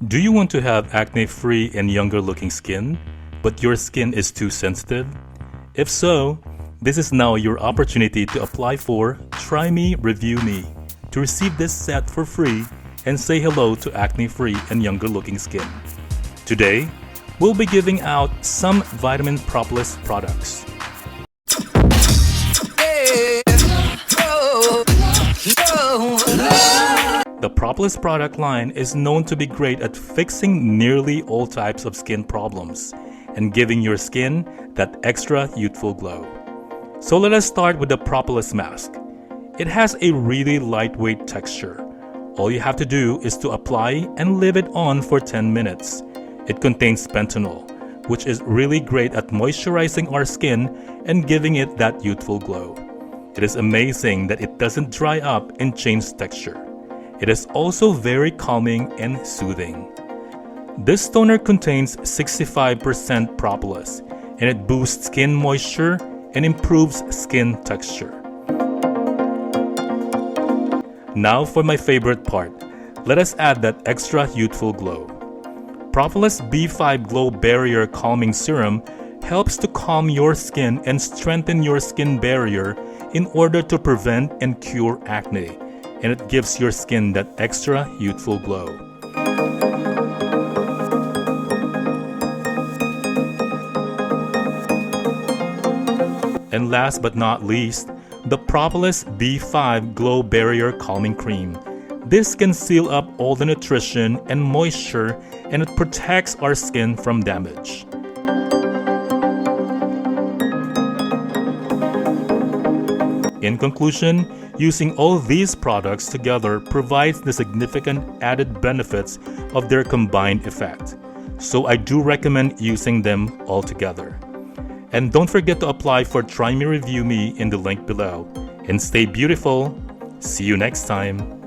Do you want to have acne-free and younger-looking skin, but your skin is too sensitive? If so, this is now your opportunity to apply for Try Me, Review Me to receive this set for free and say hello to acne-free and younger-looking skin. Today, we'll be giving out some vitamin Propolis products. The Propolis product line is known to be great at fixing nearly all types of skin problems and giving your skin that extra youthful glow. So let us start with the Propolis mask. It has a really lightweight texture. All you have to do is to apply and leave it on for 10 minutes. It contains pentanol, which is really great at moisturizing our skin and giving it that youthful glow. It is amazing that it doesn't dry up and change texture. It is also very calming and soothing. This toner contains 65% propolis, and it boosts skin moisture and improves skin texture. Now for my favorite part, let us add that extra youthful glow. Propolis B5 Glow Barrier Calming Serum helps to calm your skin and strengthen your skin barrier in order to prevent and cure acne, and it gives your skin that extra youthful glow. And last but not least, the Propolis B5 Glow Barrier Calming Cream. This can seal up all the nutrition and moisture, and it protects our skin from damage. In conclusion, using all these products together provides the significant added benefits of their combined effect. So I do recommend using them all together. And don't forget to apply for Try Me Review Me in the link below. And stay beautiful. See you next time.